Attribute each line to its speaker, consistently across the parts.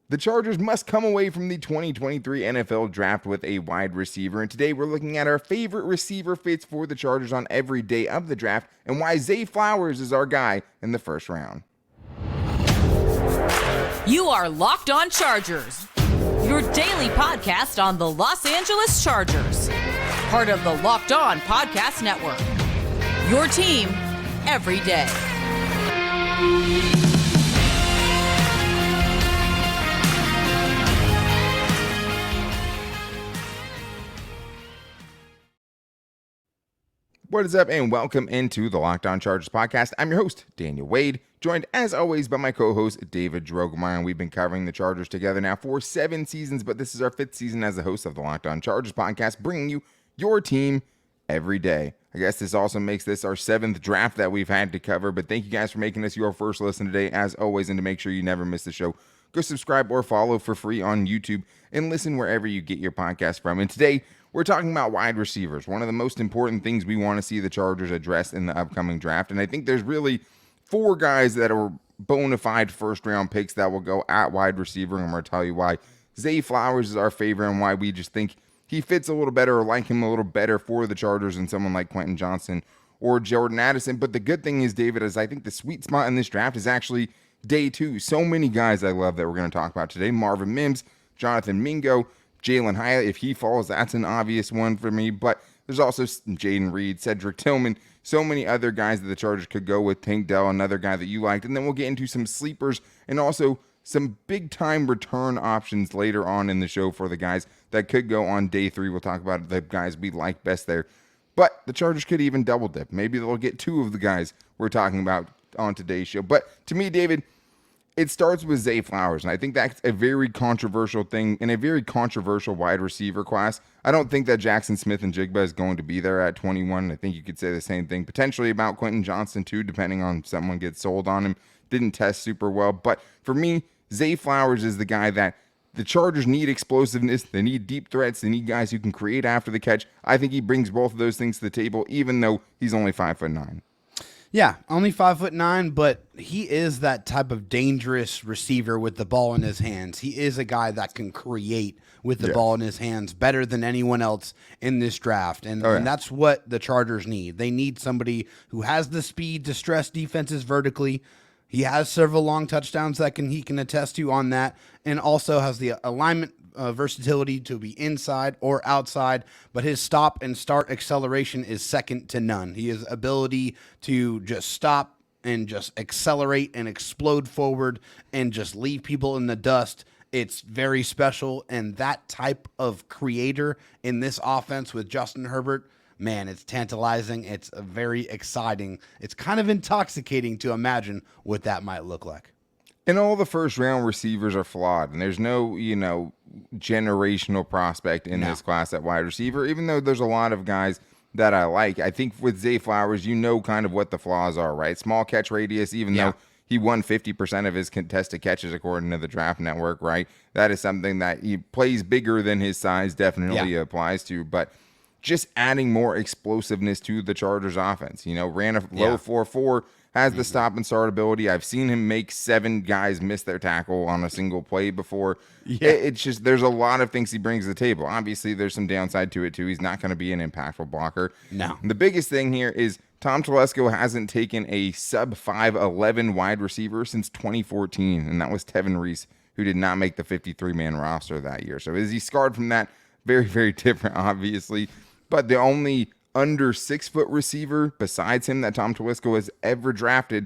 Speaker 1: The Chargers must come away from the 2023 NFL Draft with a wide receiver, and today we're looking at our favorite receiver fits for the Chargers on every day of the draft and why Zay Flowers is our guy in the first round.
Speaker 2: You are Locked On Chargers, your daily podcast on the Los Angeles Chargers, part of the Locked On Podcast Network, your team every day.
Speaker 1: What is up, and welcome into the Locked On Chargers podcast. I'm your host, Daniel Wade, joined as always by my co-host, David Drogemeyer, and we've been covering the Chargers together now for 7 seasons, but this is our 5th season as the host of the Locked On Chargers podcast, bringing you your team every day. I guess this also makes this our 7th draft that we've had to cover, but thank you guys for making this your first listen today, as always, and to make sure you never miss the show, go subscribe or follow for free on YouTube and listen wherever you get your podcast from. And today, we're talking about wide receivers, one of the most important things we want to see the Chargers address in the upcoming draft. And I think there's really 4 guys that are bona fide first-round picks that will go at wide receiver, and I'm going to tell you why. Zay Flowers is our favorite and why we just think he fits a little better or like him a little better for the Chargers than someone like Quentin Johnson or Jordan Addison. But the good thing is, David, is I think the sweet spot in this draft is actually day 2. So many guys I love that we're going to talk about today. Marvin Mims, Jonathan Mingo, Jalen Hyatt, if he falls, that's an obvious one for me. But there's also Jaden Reed, Cedric Tillman, so many other guys that the Chargers could go with. Tank Dell, another guy that you liked. And then we'll get into some sleepers and also some big-time return options later on in the show for the guys that could go on day 3. We'll talk about the guys we like best there. But the Chargers could even double dip. Maybe they'll get 2 of the guys we're talking about on today's show. But to me, David, it starts with Zay Flowers, and I think that's a very controversial thing in a very controversial wide receiver class. I don't think that Jackson Smith-Njigba is going to be there at 21. I think you could say the same thing potentially about Quentin Johnson too, depending on if someone gets sold on him. Didn't test super well, but for me, Zay Flowers is the guy that the Chargers need explosiveness. They need deep threats. They need guys who can create after the catch. I think he brings both of those things to the table, even though he's only 5'9".
Speaker 3: Yeah, only 5'9", but he is that type of dangerous receiver with the ball in his hands. He is a guy that can create with the ball in his hands better than anyone else in this draft. And that's what the Chargers need. They need somebody who has the speed to stress defenses vertically. He has several long touchdowns that he can attest to on that, and also has the alignment versatility to be inside or outside, but his stop and start acceleration is second to none. He has ability to just stop and just accelerate and explode forward and just leave people in the dust. It's very special, and that type of creator in this offense with Justin Herbert, man, it's tantalizing. It's very exciting. It's kind of intoxicating to imagine what that might look like.
Speaker 1: And all the first-round receivers are flawed, and there's no, generational prospect in this class at wide receiver, even though there's a lot of guys that I like. I think with Zay Flowers, kind of what the flaws are, right? Small catch radius, even though he won 50% of his contested catches according to the Draft Network, right? That is something that he plays bigger than his size definitely applies to, but just adding more explosiveness to the Chargers offense. Ran a low 4.4, has the stop and start ability. I've seen him make 7 guys miss their tackle on a single play before. It's just, there's a lot of things he brings to the table. Obviously, there's some downside to it too. He's not going to be an impactful blocker.
Speaker 3: No.
Speaker 1: The biggest thing here is Tom Telesco hasn't taken a sub 5'11" wide receiver since 2014, and that was Tevin Reese, who did not make the 53-man roster that year. So is he scarred from that? Very, very different, obviously. But the only under 6-foot receiver besides him that Tom Telesco has ever drafted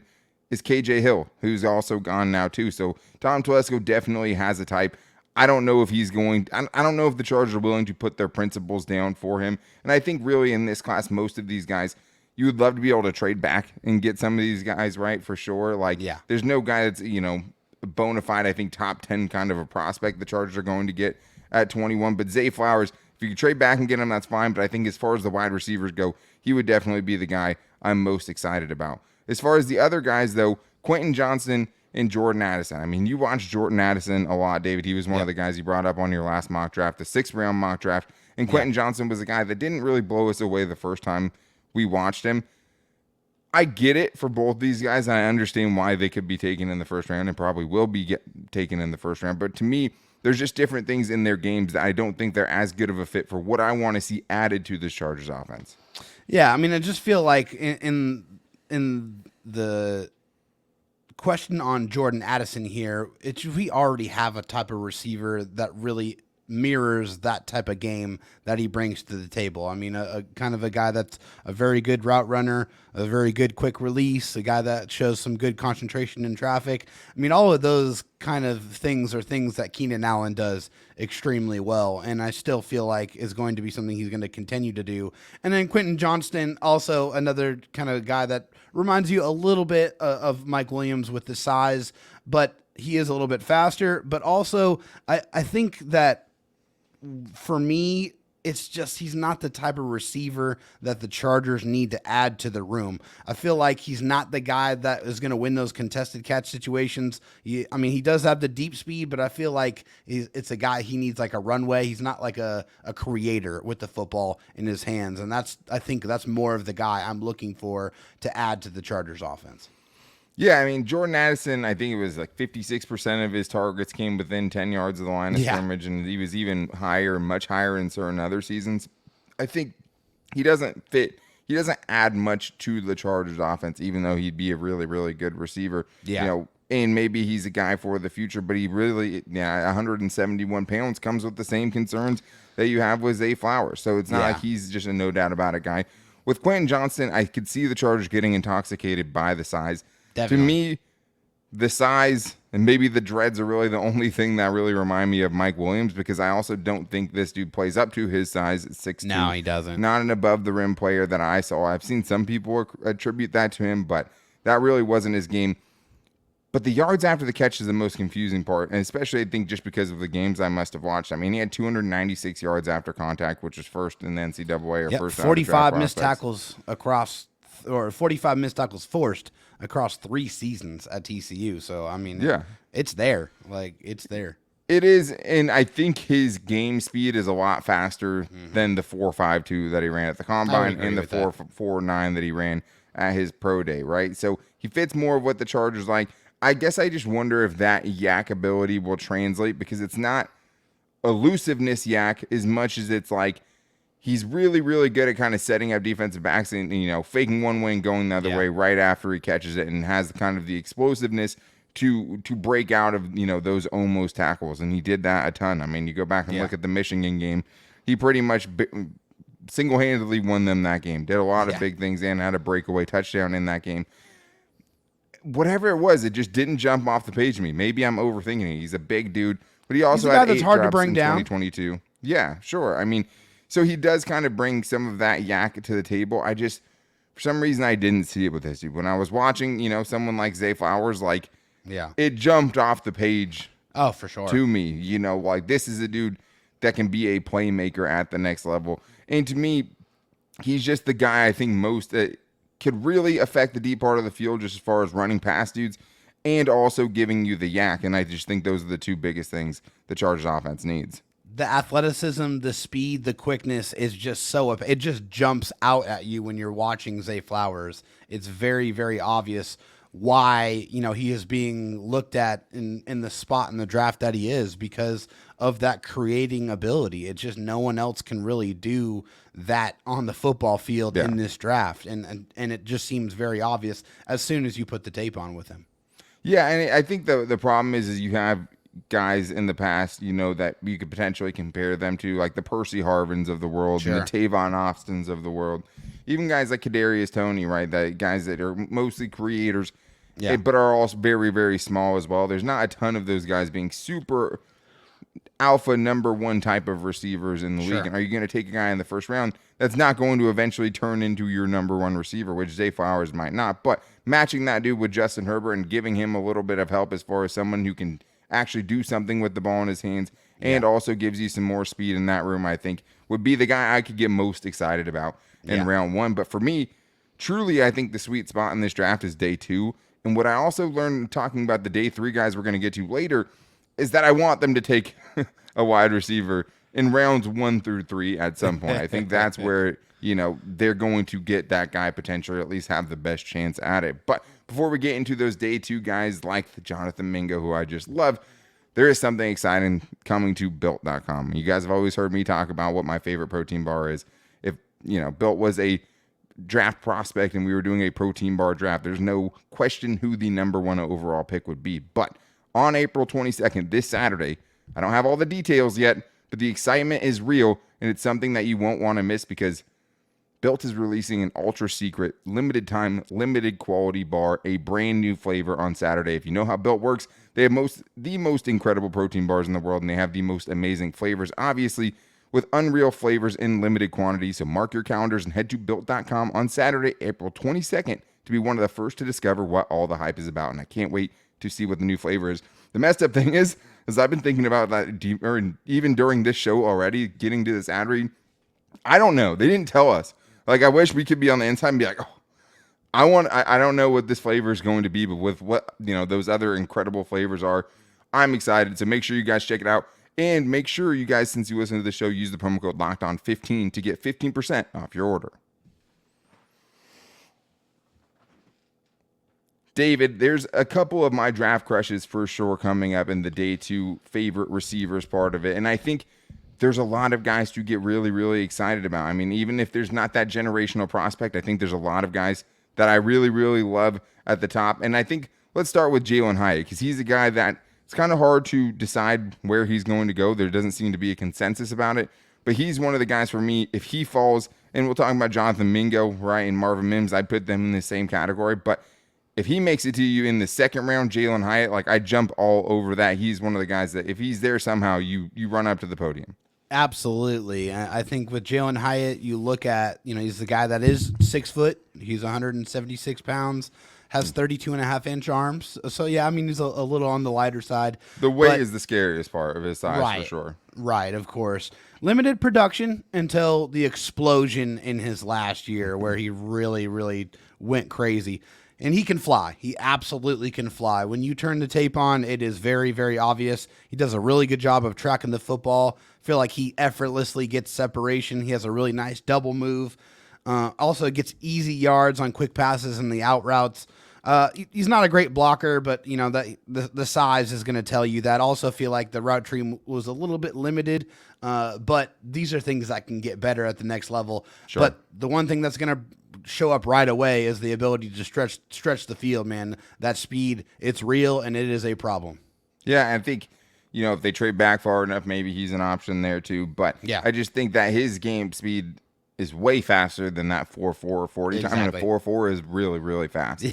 Speaker 1: is KJ Hill, who's also gone now too. So Tom Telesco definitely has a type. I don't know if he's going, I don't know if the Chargers are willing to put their principles down for him. And I think really in this class, most of these guys, you would love to be able to trade back and get some of these guys right for sure. There's no guy that's, bona fide, I think top 10 kind of a prospect the Chargers are going to get at 21. But Zay Flowers, if you can trade back and get him, that's fine. But I think as far as the wide receivers go, he would definitely be the guy I'm most excited about. As far as the other guys, though, Quentin Johnson and Jordan Addison. I mean, you watched Jordan Addison a lot, David. He was one of the guys you brought up on your last mock draft, the 6th-round mock draft. And Quentin Johnson was a guy that didn't really blow us away the first time we watched him. I get it for both these guys. I understand why they could be taken in the first round and probably will be taken in the first round. But to me, there's just different things in their games that I don't think they're as good of a fit for what I want to see added to the Chargers offense.
Speaker 3: Yeah, I mean, I just feel like in the question on Jordan Addison here, we already have a type of receiver that really mirrors that type of game that he brings to the table. I mean, a kind of a guy that's a very good route runner, a very good quick release, a guy that shows some good concentration in traffic. I mean, all of those kind of things are things that Keenan Allen does extremely well, and I still feel like is going to be something he's going to continue to do. And then Quentin Johnston, also another kind of guy that reminds you a little bit of Mike Williams with the size, but he is a little bit faster. But also, I think that for me, it's just he's not the type of receiver that the Chargers need to add to the room. I feel like he's not the guy that is going to win those contested catch situations. He does have the deep speed, but I feel like it's a guy he needs like a runway. He's not like a creator with the football in his hands, and I think that's more of the guy I'm looking for to add to the Chargers offense.
Speaker 1: Yeah, I mean, Jordan Addison, I think it was like 56% of his targets came within 10 yards of the line of scrimmage, and he was even higher, much higher in certain other seasons. I think he doesn't add much to the Chargers offense, even though he'd be a really, really good receiver.
Speaker 3: Yeah.
Speaker 1: And maybe he's a guy for the future, but he really, 171 pounds comes with the same concerns that you have with Zay Flowers. So it's not like he's just a no doubt about it guy. With Quentin Johnston, I could see the Chargers getting intoxicated by the size. Definitely. To me, the size and maybe the dreads are really the only thing that really remind me of Mike Williams, because I also don't think this dude plays up to his size at 6'2".
Speaker 3: No, he doesn't.
Speaker 1: Not an above-the-rim player that I saw. I've seen some people attribute that to him, but that really wasn't his game. But the yards after the catch is the most confusing part, and especially I think just because of the games I must have watched. I mean, he had 296 yards after contact, which was first in the NCAA or first.
Speaker 3: 45 missed tackles across, or 45 missed tackles forced across 3 seasons at TCU. So, I mean, it's there. Like, it's there.
Speaker 1: It is, and I think his game speed is a lot faster than the 4.52 that he ran at the Combine and the 4.49 that he ran at his pro day, right? So he fits more of what the Chargers like. I guess I just wonder if that yak ability will translate, because it's not elusiveness yak as much as it's like he's really, really good at kind of setting up defensive backs and, faking one way and going the other way right after he catches it, and has kind of the explosiveness to break out of, those almost tackles. And he did that a ton. I mean, you go back and look at the Michigan game, he pretty much single-handedly won them that game, did a lot of big things, and had a breakaway touchdown in that game. Whatever it was, it just didn't jump off the page to me. Maybe I'm overthinking it. He's a big dude, but he also had 8 drops in 2022. Yeah, sure. I mean, so he does kind of bring some of that yak to the table. I just, for some reason, I didn't see it with this dude. When I was watching, someone like Zay Flowers, it jumped off the page.
Speaker 3: Oh, for sure.
Speaker 1: To me, this is a dude that can be a playmaker at the next level. And to me, he's just the guy I think most could really affect the deep part of the field, just as far as running past dudes and also giving you the yak. And I just think those are the 2 biggest things the Chargers offense needs.
Speaker 3: The athleticism, the speed, the quickness is just it just jumps out at you when you're watching Zay Flowers. It's very, very obvious why, he is being looked at in the spot in the draft that he is, because of that creating ability. It's just no one else can really do that on the football field in this draft. And it just seems very obvious as soon as you put the tape on with him.
Speaker 1: Yeah, and I think the problem is you have guys in the past, that you could potentially compare them to, like the Percy Harvins of the world, and the Tavon Austins of the world, even guys like Kadarius Toney, right? That guys that are mostly creators, but are also very, very small as well. There's not a ton of those guys being super alpha number 1 type of receivers in the league. And are you going to take a guy in the first round that's not going to eventually turn into your number 1 receiver, which Zay Flowers might not? But matching that dude with Justin Herbert and giving him a little bit of help as far as someone who can actually do something with the ball in his hands and also gives you some more speed in that room, I think would be the guy I could get most excited about in round 1. But for me, truly, I think the sweet spot in this draft is day 2. And what I also learned talking about the day 3 guys we're going to get to later is that I want them to take a wide receiver in rounds 1 through 3 at some point. I think that's where they're going to get that guy potentially, or at least have the best chance at it. But before we get into those day 2 guys like the Jonathan Mingo, who I just love, there is something exciting coming to Built.com. You guys have always heard me talk about what my favorite protein bar is. If, Built was a draft prospect and we were doing a protein bar draft, there's no question who the number 1 overall pick would be. But on April 22nd, this Saturday, I don't have all the details yet, but the excitement is real, and it's something that you won't want to miss because Built is releasing an ultra secret, limited time, limited quality bar, a brand new flavor on Saturday. If you know how Built works, they have the most incredible protein bars in the world, and they have the most amazing flavors, obviously, with unreal flavors in limited quantity. So mark your calendars and head to Built.com on Saturday, April 22nd, to be one of the first to discover what all the hype is about. And I can't wait to see what the new flavor is. The messed up thing is I've been thinking about that even during this show already, getting to this ad read. I don't know. They didn't tell us. Like, I wish we could be on the inside and be like, oh, I don't know what this flavor is going to be, but with what, those other incredible flavors are, I'm excited. So make sure you guys check it out. And make sure you guys, since you listen to the show, use the promo code LOCKEDON15 to get 15% off your order. David, there's a couple of my draft crushes for sure coming up in the day 2 favorite receivers part of it. And I think there's a lot of guys to get really, really excited about. I mean, even if there's not that generational prospect, I think there's a lot of guys that I really, really love at the top. And I think let's start with Jalen Hyatt, because he's a guy that it's kind of hard to decide where he's going to go. There doesn't seem to be a consensus about it. But he's one of the guys for me, if he falls, and we'll talk about Jonathan Mingo, right, and Marvin Mims, I'd put them in the same category. But if he makes it to you in the second round, Jalen Hyatt, like, I jump all over that. He's one of the guys that if he's there somehow, you run up to the podium.
Speaker 3: Absolutely. I think with Jalen Hyatt, you look at, he's the guy that is 6 foot. He's 176 pounds, has 32.5-inch arms. So, yeah, I mean, he's a little on the lighter side.
Speaker 1: The weight is the scariest part of his size, for sure.
Speaker 3: Right, of course. Limited production until the explosion in his last year where he really, really went crazy. And he can fly. He absolutely can fly. When you turn the tape on, it is very, very obvious. He does a really good job of tracking the football. I feel like he effortlessly gets separation. He has a really nice double move. Also gets easy yards on quick passes and the out routes. He's not a great blocker, but the size is going to tell you that. Also feel like the route tree was a little bit limited, but these are things that can get better at the next level.
Speaker 1: Sure.
Speaker 3: But the one thing that's going to show up right away is the ability to stretch the field, man. That speed, it's real, and it is a problem.
Speaker 1: Yeah, I think, if they trade back far enough, maybe he's an option there too. But yeah, I just think that his game speed is way faster than that 4.4 or 40. Exactly. I mean, a 4.4 is really, really fast.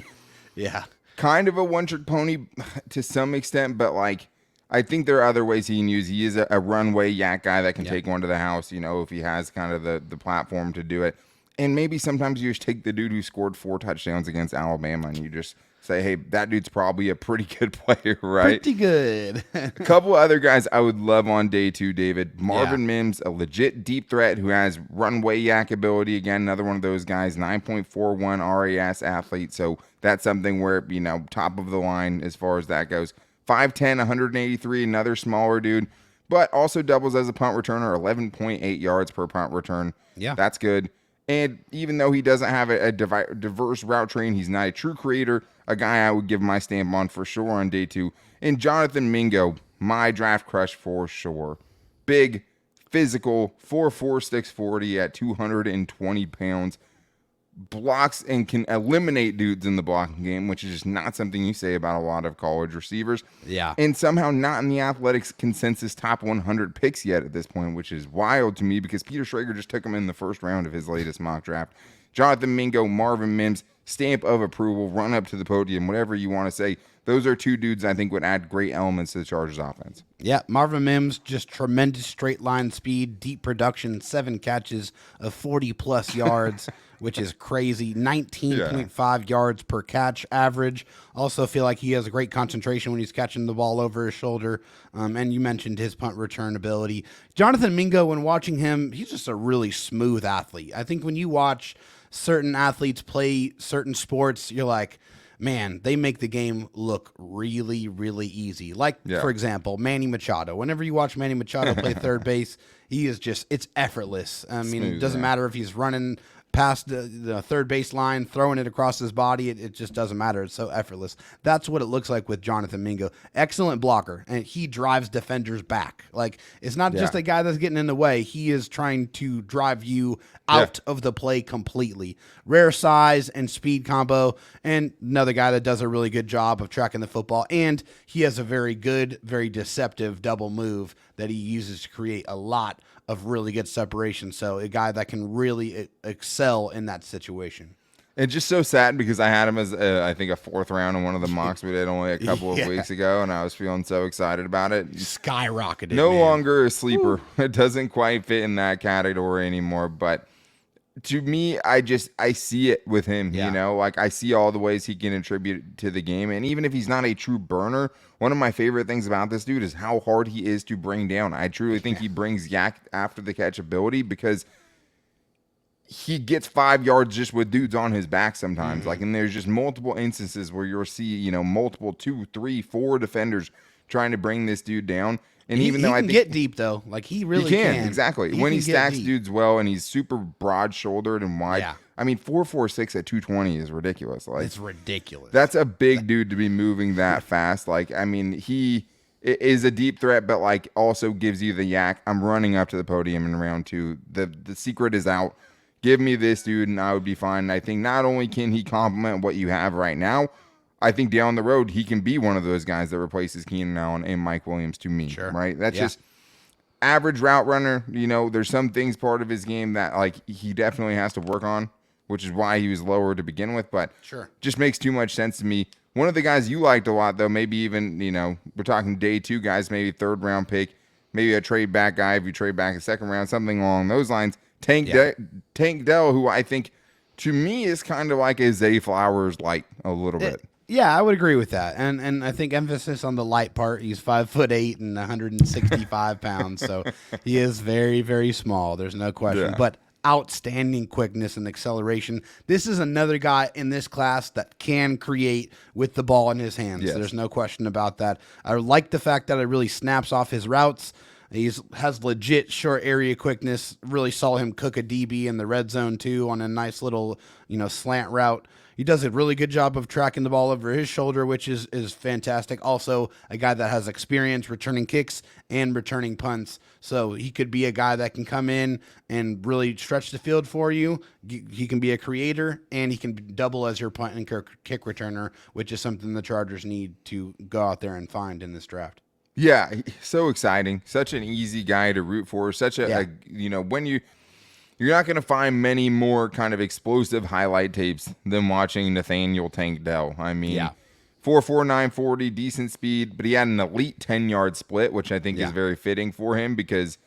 Speaker 3: Yeah.
Speaker 1: Kind of a one-trick pony to some extent, but like, I think there are other ways he can use. He is a runway yak guy that can take one to the house, if he has kind of the platform to do it. And maybe sometimes you just take the dude who scored 4 touchdowns against Alabama and you just say, hey, that dude's probably a pretty good player, right?
Speaker 3: Pretty good.
Speaker 1: A couple other guys I would love on day 2, David. Marvin Mims, a legit deep threat who has runway yak ability. Again, another one of those guys, 9.41 RAS athlete. So that's something where, top of the line as far as that goes. 5'10", 183, another smaller dude, but also doubles as a punt returner, 11.8 yards per punt return.
Speaker 3: Yeah.
Speaker 1: That's good. And even though he doesn't have a diverse route train, he's not a true creator, a guy I would give my stamp on for sure on day 2. And Jonathan Mingo, my draft crush for sure. Big, physical, 4'4", 640 at 220 pounds. Blocks and can eliminate dudes in the blocking game, which is just not something you say about a lot of college receivers.
Speaker 3: Yeah.
Speaker 1: And somehow not in the athletics consensus top 100 picks yet at this point, which is wild to me because Peter Schrager just took him in the first round of his latest mock draft. Jonathan Mingo, Marvin Mims, stamp of approval, run up to the podium, whatever you want to say. Those are 2 dudes I think would add great elements to the Chargers offense.
Speaker 3: Yeah, Marvin Mims, just tremendous straight line speed, deep production, 7 catches of 40-plus yards, which is crazy. 19.5 yards per catch average. Also feel like he has a great concentration when he's catching the ball over his shoulder. And you mentioned his punt return ability. Jonathan Mingo, when watching him, he's just a really smooth athlete. I think when you watch certain athletes play certain sports, you're like, man, they make the game look really, really easy. Like, for example, Manny Machado. Whenever you watch Manny Machado play third base, he is just, it's effortless. I mean, it doesn't matter if he's running past the third base line, throwing it across his body. It just doesn't matter. It's so effortless. That's what it looks like with Jonathan Mingo. Excellent blocker, and he drives defenders back. Like, it's not just a guy that's getting in the way. He is trying to drive you out of the play completely. Rare size and speed combo, and another guy that does a really good job of tracking the football, and he has a very good, very deceptive double move that he uses to create a lot of really good separation. So a guy that can really excel in that situation.
Speaker 1: It's just so sad because I had him as, I think, a fourth round in one of the mocks we did only a couple of weeks ago, and I was feeling so excited about it.
Speaker 3: Skyrocketed.
Speaker 1: No longer a sleeper. It doesn't quite fit in that category anymore, but to me, I see it with him, you know, like I see all the ways he can contribute to the game. And even if he's not a true burner, one of my favorite things about this dude is how hard he is to bring down. I truly think he brings yak after the catch ability because he gets 5 yards just with dudes on his back sometimes. Like, and there's just multiple instances where you'll see, you know, multiple 2, 3, 4 defenders trying to bring this dude down. And even though I think
Speaker 3: get deep though, like he really can.
Speaker 1: Exactly. When he stacks dudes well and he's super broad shouldered and wide. Yeah. I mean, 4.46 at 220 is ridiculous. Like,
Speaker 3: it's ridiculous.
Speaker 1: That's a big dude to be moving that fast. Like, I mean, he is a deep threat, but like also gives you the yak. I'm running up to the podium in round 2. The secret is out. Give me this dude and I would be fine. And I think not only can he complement what you have right now, I think down the road, he can be one of those guys that replaces Keenan Allen and Mike Williams to me, right? That's just average route runner. You know, there's some things part of his game that, like, he definitely has to work on, which is why he was lower to begin with, but just makes too much sense to me. One of the guys you liked a lot, though, maybe even, you know, we're talking day 2 guys, maybe third-round pick, maybe a trade-back guy if you trade back a second round, something along those lines. Tank Dell, who I think, to me, is kind of like a Zay Flowers light a little bit.
Speaker 3: Yeah, I would agree with that, and I think emphasis on the light part. He's 5'8" and 165 pounds, so he is very, very small. There's no question. But outstanding quickness and acceleration. This is another guy in this class that can create with the ball in his hands. There's no question about that. I like the fact that it really snaps off his routes. He has legit short area quickness. Really saw him cook a DB in the red zone too on a nice little, you know, slant route. He does a really good job of tracking the ball over his shoulder, which is fantastic. Also, a guy that has experience returning kicks and returning punts. So he could be a guy that can come in and really stretch the field for you. He can be a creator, and he can double as your punt and kick returner, which is something the Chargers need to go out there and find in this draft.
Speaker 1: Yeah, so exciting. Such an easy guy to root for. Such a you know, when you're not going to find many more kind of explosive highlight tapes than watching Nathaniel Tank Dell. I mean, 4.4, 940, decent speed, but he had an elite 10-yard split, which I think is very fitting for him because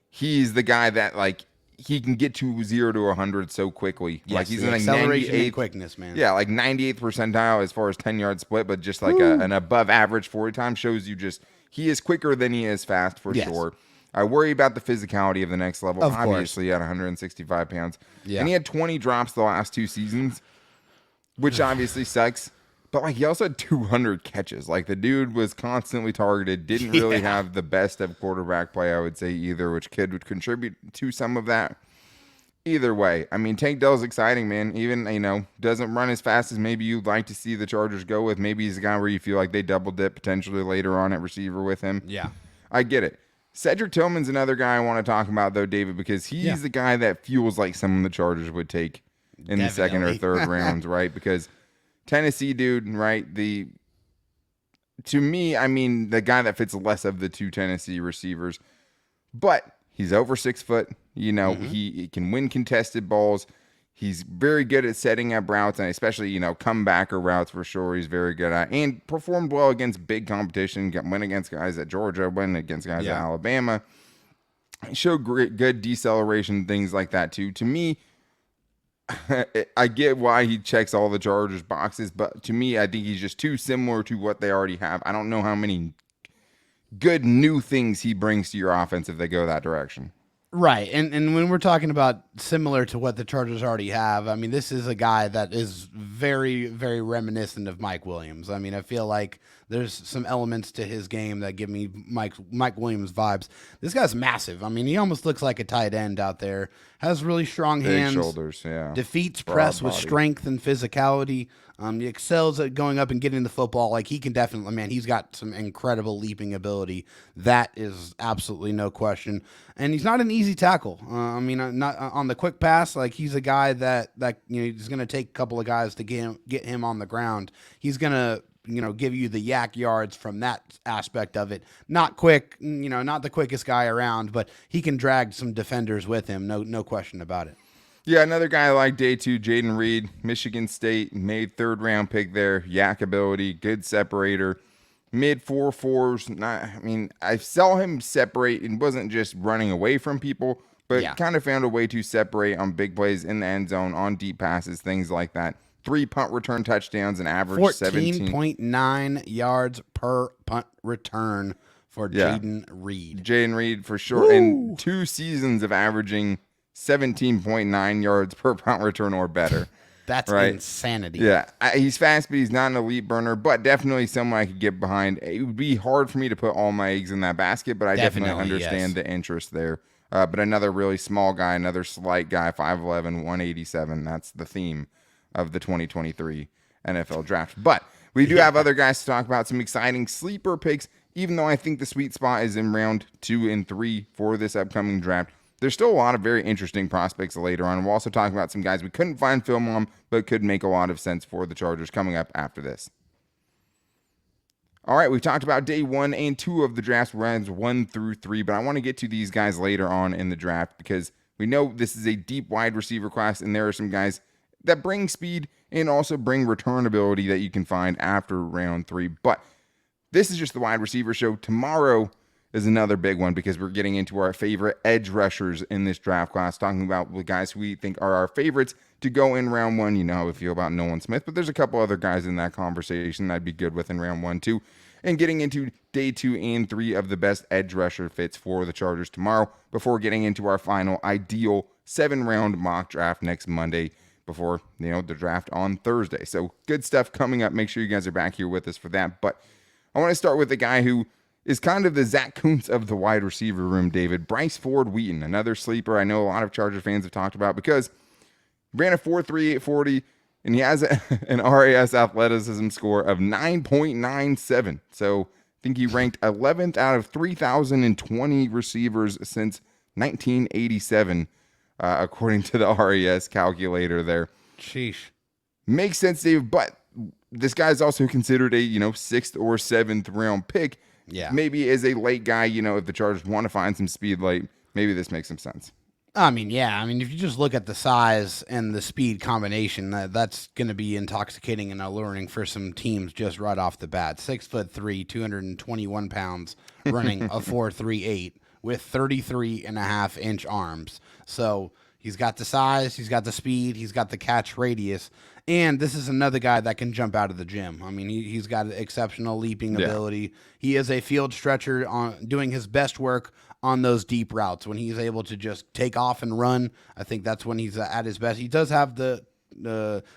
Speaker 1: he's the guy that, like, he can get to 0 to 100 so quickly.
Speaker 3: Yes,
Speaker 1: like, he's in like
Speaker 3: acceleration and quickness, man.
Speaker 1: Yeah, like 98th percentile as far as 10-yard split, but just like an above average 40 time shows you just he is quicker than he is fast for sure. I worry about the physicality of the next level. Obviously, at 165 pounds. Yeah. And he had 20 drops the last 2 seasons, which obviously sucks. But, like, he also had 200 catches. Like, the dude was constantly targeted, didn't really have the best of quarterback play, I would say, either, which would contribute to some of that. Either way, I mean, Tank Dell's exciting, man. Even, you know, doesn't run as fast as maybe you'd like to see the Chargers go with. Maybe he's a guy where you feel like they double dip potentially later on at receiver with him.
Speaker 3: Yeah.
Speaker 1: I get it. Cedric Tillman's another guy I want to talk about, though, David, because he's the guy that feels like someone the Chargers would take in the second or third rounds, right? Because Tennessee dude, right? To me, I mean, the guy that fits less of the 2 Tennessee receivers, but he's over 6 foot. You know, he can win contested balls. He's very good at setting up routes, and especially, you know, comebacker routes for sure. He's very good at, and performed well against big competition. Went against guys at Georgia, went against guys at Alabama. He showed good deceleration, things like that too. To me, I get why he checks all the Chargers boxes, but to me, I think he's just too similar to what they already have. I don't know how many good new things he brings to your offense if they go that direction.
Speaker 3: Right. And when we're talking about similar to what the Chargers already have, I mean, this is a guy that is very, very reminiscent of Mike Williams. I mean, I feel like there's some elements to his game that give me Mike Williams vibes. This guy's massive. I mean, he almost looks like a tight end out there. Has really strong
Speaker 1: Big
Speaker 3: hands.
Speaker 1: shoulders, yeah.
Speaker 3: Defeats
Speaker 1: Broad
Speaker 3: press with
Speaker 1: body.
Speaker 3: strength and physicality. He excels at going up and getting the football. Like, he can definitely, man, he's got some incredible leaping ability. That is absolutely no question. And he's not an easy tackle. I mean, not on the quick pass. Like, he's a guy that he's going to take a couple of guys to get him on the ground. He's going to give you the yak yards from that aspect of it. Not quick, not the quickest guy around, but he can drag some defenders with him. No question about it.
Speaker 1: Yeah, another guy like day 2, Jaden Reed, Michigan State, made 3rd round pick there. Yak ability, good separator, mid 4.4s. I saw him separate and wasn't just running away from people, but kind of found a way to separate on big plays in the end zone, on deep passes, things like that. 3 punt return touchdowns, an average
Speaker 3: 14.9 yards per punt return for Jaden Reed.
Speaker 1: Jaden Reed for sure.
Speaker 3: Woo!
Speaker 1: And 2 seasons of averaging 17.9 yards per punt return or better.
Speaker 3: That's
Speaker 1: right?
Speaker 3: Insanity.
Speaker 1: Yeah, he's fast, but he's not an elite burner, but definitely someone I could get behind. It would be hard for me to put all my eggs in that basket, but I definitely understand the interest there. But another really small guy, another slight guy, 5'11", 187. That's the theme of the 2023 NFL draft. But we do have other guys to talk about, some exciting sleeper picks, even though I think the sweet spot is in round 2 and 3 for this upcoming draft. There's still a lot of very interesting prospects later on. We're also talking about some guys we couldn't find film on, but could make a lot of sense for the Chargers coming up after this. All right, we've talked about day 1 and 2 of the draft, rounds 1 through 3, but I want to get to these guys later on in the draft because we know this is a deep wide receiver class, and there are some guys that bring speed and also bring return ability that you can find after round 3. But this is just the wide receiver show. Tomorrow is another big one because we're getting into our favorite edge rushers in this draft class, talking about the guys who we think are our favorites to go in round 1. You know how we feel about Nolan Smith, but there's a couple other guys in that conversation I'd be good with in round 1 too. And getting into day 2 and 3 of the best edge rusher fits for the Chargers tomorrow before getting into our final ideal 7-round mock draft next Monday before the draft on Thursday. So good stuff coming up. Make sure you guys are back here with us for that. But I want to start with the guy who is kind of the Zach Kuntz of the wide receiver room, David. Bryce Ford-Wheaton, another sleeper I know a lot of Charger fans have talked about because he ran a 4.38 40, and he has an RAS athleticism score of 9.97. So I think he ranked 11th out of 3,020 receivers since 1987, according to the RAS calculator there.
Speaker 3: Sheesh.
Speaker 1: Makes sense, Dave, but this guy's also considered a 6th or 7th round pick.
Speaker 3: Yeah.
Speaker 1: Maybe as a late guy, if the Chargers want to find some speed late, maybe this makes some sense.
Speaker 3: I mean, yeah. I mean, if you just look at the size and the speed combination, that's going to be intoxicating and alluring for some teams just right off the bat. 6'3", 221 pounds, running a 4.38 with 33.5-inch arms. So he's got the size, he's got the speed, he's got the catch radius. And this is another guy that can jump out of the gym. I mean, he's got exceptional leaping ability. He is a field stretcher on doing his best work on those deep routes. When he's able to just take off and run, I think that's when he's at his best. He does have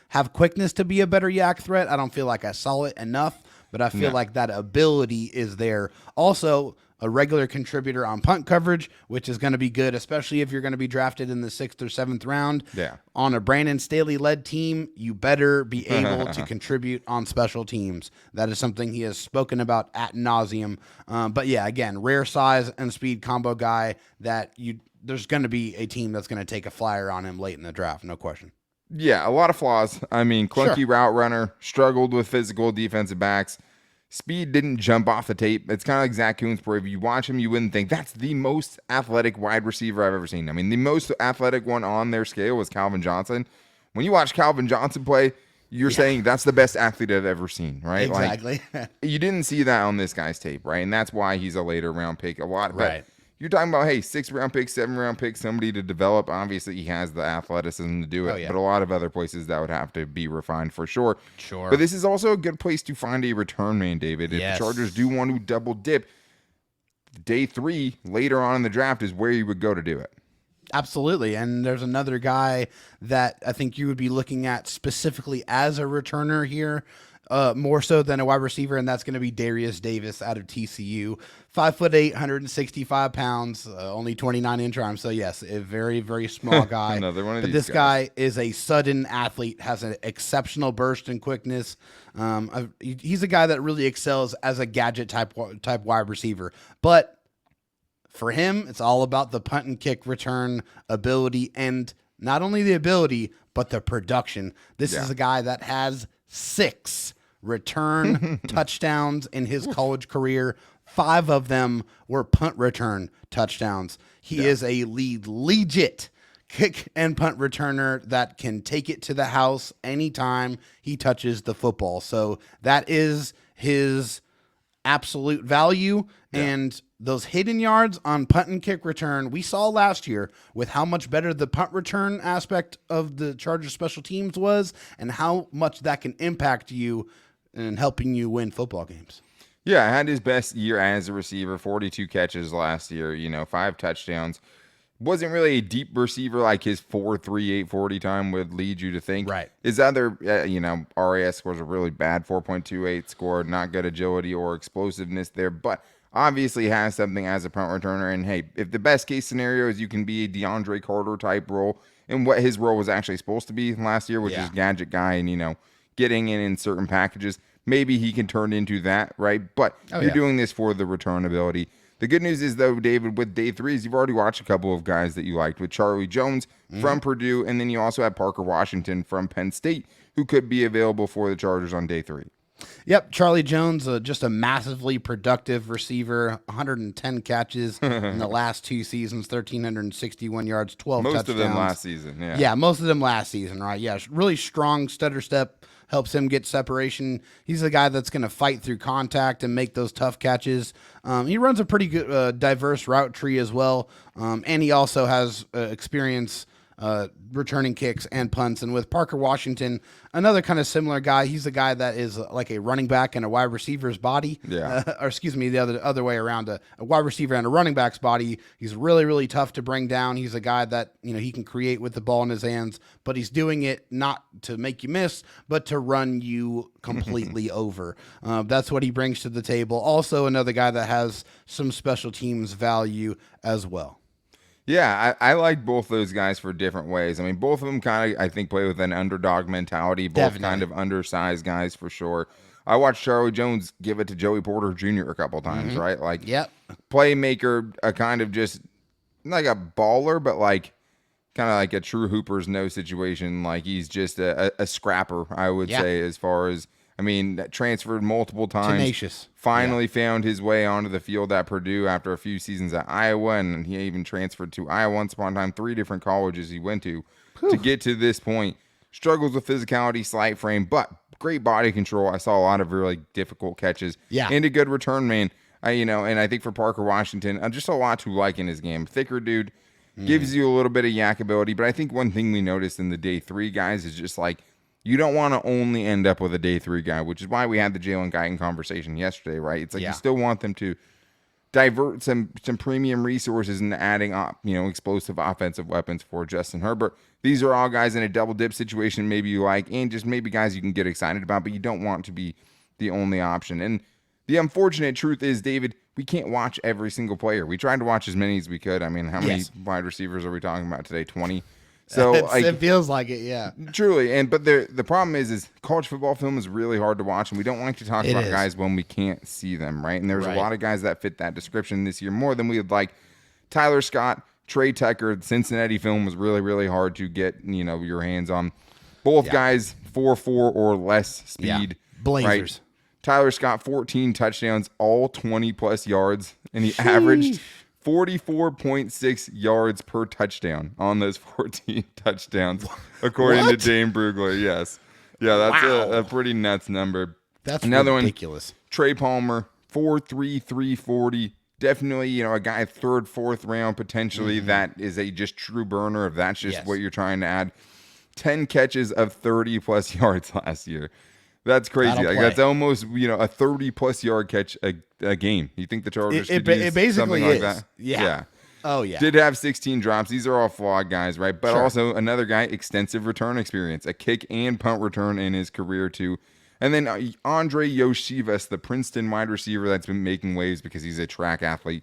Speaker 3: have quickness to be a better yak threat. I don't feel like I saw it enough, but I feel like that ability is there. Also, a regular contributor on punt coverage, which is going to be good, especially if you're going to be drafted in the 6th or 7th round.
Speaker 1: Yeah.
Speaker 3: On a Brandon Staley-led team, you better be able to contribute on special teams. That is something he has spoken about ad nauseum. But yeah, again, rare size and speed combo guy that there's going to be a team that's going to take a flyer on him late in the draft, no question.
Speaker 1: Yeah, a lot of flaws. I mean, clunky route runner, struggled with physical defensive backs. Speed didn't jump off the tape. It's kind of like Zach Kuntz, where if you watch him, you wouldn't think that's the most athletic wide receiver I've ever seen. I mean, the most athletic one on their scale was Calvin Johnson. When you watch Calvin Johnson play, you're saying that's the best athlete I've ever seen, right?
Speaker 3: Exactly.
Speaker 1: Like, you didn't see that on this guy's tape, right? And that's why he's a later round pick a lot.
Speaker 3: Right.
Speaker 1: But you're talking about, hey, 6th round pick, 7th round pick, somebody to develop. Obviously, he has the athleticism to do it, but a lot of other places that would have to be refined for sure.
Speaker 3: Sure.
Speaker 1: But this is also a good place to find a return man, David. If the Chargers do want to double dip, day 3 later on in the draft is where you would go to do it.
Speaker 3: Absolutely. And there's another guy that I think you would be looking at specifically as a returner here, more so than a wide receiver, and that's going to be Darius Davis out of TCU. 5'8", 165 pounds, only 29-inch arm. So, yes, a very, very small guy.
Speaker 1: Another one of
Speaker 3: but
Speaker 1: these
Speaker 3: this guy is a sudden athlete, has an exceptional burst and quickness. He's a guy that really excels as a gadget type wide receiver. But for him, it's all about the punt and kick return ability, and not only the ability, but the production. This is a guy that has 6 return touchdowns in his college career. 5 of them were punt return touchdowns. He is a legit kick and punt returner that can take it to the house anytime he touches the football. So that is his absolute value. And those hidden yards on punt and kick return, we saw last year with how much better the punt return aspect of the Chargers special teams was and how much that can impact you in helping you win football games.
Speaker 1: Yeah, had his best year as a receiver, 42 catches last year, 5 touchdowns. Wasn't really a deep receiver like his 4.38 40 time would lead you to think.
Speaker 3: Right.
Speaker 1: His other, RAS scores a really bad 4.28 score, not good agility or explosiveness there, but obviously has something as a punt returner. And hey, if the best case scenario is you can be a DeAndre Carter type role, and what his role was actually supposed to be last year, which is gadget guy and, getting in certain packages, maybe he can turn into that, right? But you're doing this for the return ability. The good news is, though, David, with day 3s, you've already watched a couple of guys that you liked with Charlie Jones from Purdue, and then you also have Parker Washington from Penn State, who could be available for the Chargers on day 3.
Speaker 3: Yep, Charlie Jones, just a massively productive receiver, 110 catches in the last 2 seasons, 1,361 yards, 12 touchdowns.
Speaker 1: Most of them last season,
Speaker 3: Yeah, most of them last season, right? Yeah, really strong stutter step, helps him get separation. He's a guy that's going to fight through contact and make those tough catches. He runs a pretty good, diverse route tree as well, and he also has experience returning kicks and punts. And with Parker Washington, another kind of similar guy. He's a guy that is like a running back in a wide receiver's body. Or excuse me, the other way around, a wide receiver and a running back's body. He's really, really tough to bring down. He's a guy that, he can create with the ball in his hands, but he's doing it not to make you miss, but to run you completely over. That's what he brings to the table. Also another guy that has some special teams value as well.
Speaker 1: Yeah, I like both those guys for different ways. I mean, both of them kind of, I think, play with an underdog mentality. Both kind of undersized guys for sure. I watched Charlie Jones give it to Joey Porter Jr. a couple times, right? Like, playmaker, a kind of just like a baller, but like kind of like a true Hooper's no situation. Like he's just a scrapper, I would say, as far as, transferred multiple times.
Speaker 3: Tenacious.
Speaker 1: Finally found his way onto the field at Purdue after a few seasons at Iowa, and he even transferred to Iowa once upon a time, 3 different colleges he went to get to this point. Struggles with physicality, slight frame, but great body control. I saw a lot of really difficult catches. And a good return man. And I think for Parker Washington, just a lot to like in his game. Thicker dude, gives you a little bit of yak ability, but I think one thing we noticed in the day 3 guys is just like, you don't want to only end up with a day 3 guy, which is why we had the Jalen Hyatt conversation yesterday, right? It's like you still want them to divert some premium resources into adding up, explosive offensive weapons for Justin Herbert. These are all guys in a double dip situation maybe you like, and just maybe guys you can get excited about, but you don't want to be the only option. And the unfortunate truth is, David, we can't watch every single player. We tried to watch as many as we could. How many wide receivers are we talking about today? 20? So
Speaker 3: it feels like it,
Speaker 1: truly. But the problem is college football film is really hard to watch, and we don't like to talk about guys when we can't see them, right? And there's a lot of guys that fit that description this year more than we would like. Tyler Scott, Trey Tucker, the Cincinnati film was really, really hard to get your hands on. Both guys 4.4 or less speed,
Speaker 3: Blazers.
Speaker 1: Right? Tyler Scott 14 touchdowns, all 20 plus yards, and he averaged 44.6 yards per touchdown on those 14 touchdowns, according to Dane Brugler. Yes. Yeah, that's a pretty nuts number.
Speaker 3: That's
Speaker 1: another
Speaker 3: ridiculous.
Speaker 1: One, Trey Palmer, 4.3, 340. Definitely, a guy 3rd, 4th round potentially that is a just true burner if that's just what you're trying to add. 10 catches of 30-plus yards last year. That's crazy. That's almost, a 30-plus yard catch a game. You think the Chargers could do something like that?
Speaker 3: Yeah. Oh, yeah.
Speaker 1: Did have 16 drops. These are all flawed guys, right? But
Speaker 3: Sure.
Speaker 1: also another guy, extensive return experience, a kick and punt return in his career too. And then Andre Yoshivas, the Princeton wide receiver that's been making waves because he's a track athlete.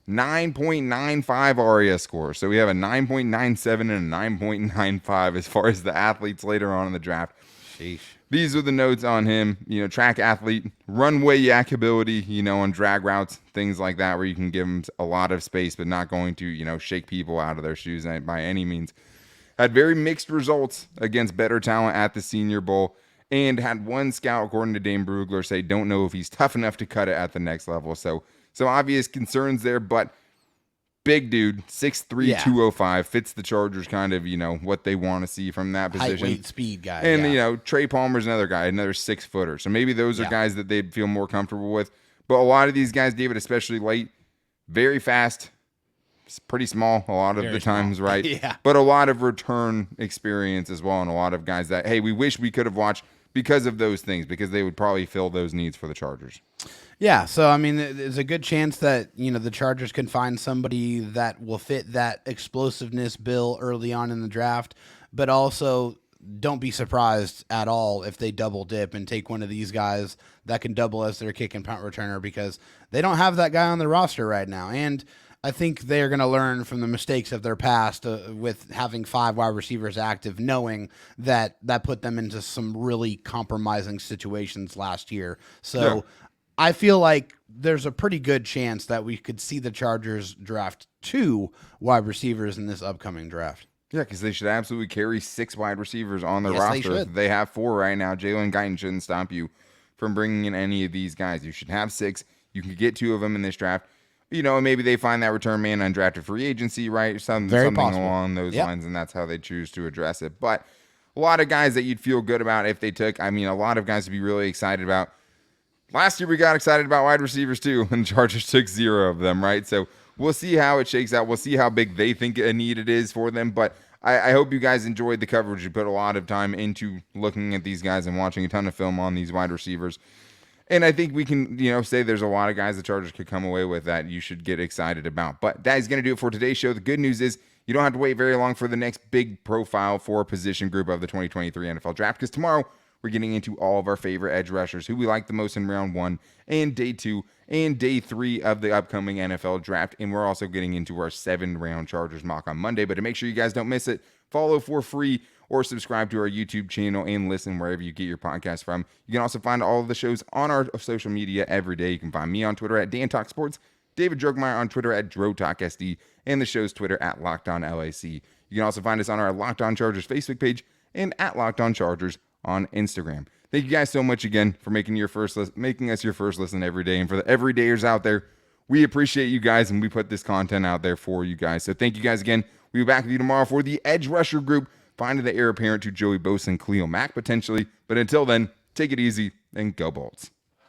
Speaker 1: 9.95 RAS score. So we have a 9.97 and a 9.95 as far as the athletes later on in the draft.
Speaker 3: Sheesh.
Speaker 1: These are the notes on him. Track athlete, runway yak ability, on drag routes, things like that, where you can give him a lot of space, but not going to, shake people out of their shoes by any means. Had very mixed results against better talent at the Senior Bowl, and had one scout, according to Dane Brugler, say don't know if he's tough enough to cut it at the next level. So obvious concerns there, but big dude, 6'3", 205, fits the Chargers kind of, what they want to see from that position.
Speaker 3: Height, weight, speed guy.
Speaker 1: And, Trey Palmer's another guy, another 6-footer. So maybe those are guys that they'd feel more comfortable with. But a lot of these guys, David, especially late, very fast, pretty small a lot of the times, right?
Speaker 3: Yeah.
Speaker 1: But a lot of return experience as well, and a lot of guys that, hey, we wish we could have watched because of those things, because they would probably fill those needs for the Chargers.
Speaker 3: Yeah, so I mean, there's a good chance that the Chargers can find somebody that will fit that explosiveness bill early on in the draft, but also don't be surprised at all if they double dip and take one of these guys that can double as their kick and punt returner, because they don't have that guy on the roster right now. And I think they're going to learn from the mistakes of their past with having 5 wide receivers active, knowing that put them into some really compromising situations last year. So. Yeah. I feel like there's a pretty good chance that we could see the Chargers draft 2 wide receivers in this upcoming draft.
Speaker 1: Yeah, because they should absolutely carry 6 wide receivers on their roster. They have 4 right now. Jalen Hyatt shouldn't stop you from bringing in any of these guys. You should have 6. You can get 2 of them in this draft. And maybe they find that return man undrafted free agency, right? Something along those lines, and that's how they choose to address it. But a lot of guys that you'd feel good about if they took, a lot of guys to be really excited about. Last year we got excited about wide receivers too, and the Chargers took 0 of them, right? So we'll see how it shakes out. We'll see how big they think a need it is for them. But I hope you guys enjoyed the coverage. We put a lot of time into looking at these guys and watching a ton of film on these wide receivers. And I think we can, say there's a lot of guys the Chargers could come away with that you should get excited about. But that is going to do it for today's show. The good news is you don't have to wait very long for the next big profile for position group of the 2023 NFL Draft, because tomorrow we're getting into all of our favorite edge rushers, who we like the most in round 1 and day 2 and day 3 of the upcoming NFL draft. And we're also getting into our 7-round Chargers mock on Monday. But to make sure you guys don't miss it, follow for free or subscribe to our YouTube channel and listen wherever you get your podcast from. You can also find all of the shows on our social media every day. You can find me on Twitter at DanTalkSports, David Drogemeyer on Twitter at DroTalkSD, and the show's Twitter at LockedOnLAC. You can also find us on our Locked On Chargers Facebook page and at Locked On Chargers on Instagram. Thank you guys so much again for making us your first listen every day. And for the everydayers out there, we appreciate you guys, and we put this content out there for you guys. So thank you guys again. We'll be back with you tomorrow for the edge rusher group, finding the heir apparent to Joey Bosa and Khalil Mack potentially. But until then, take it easy and go Bolts.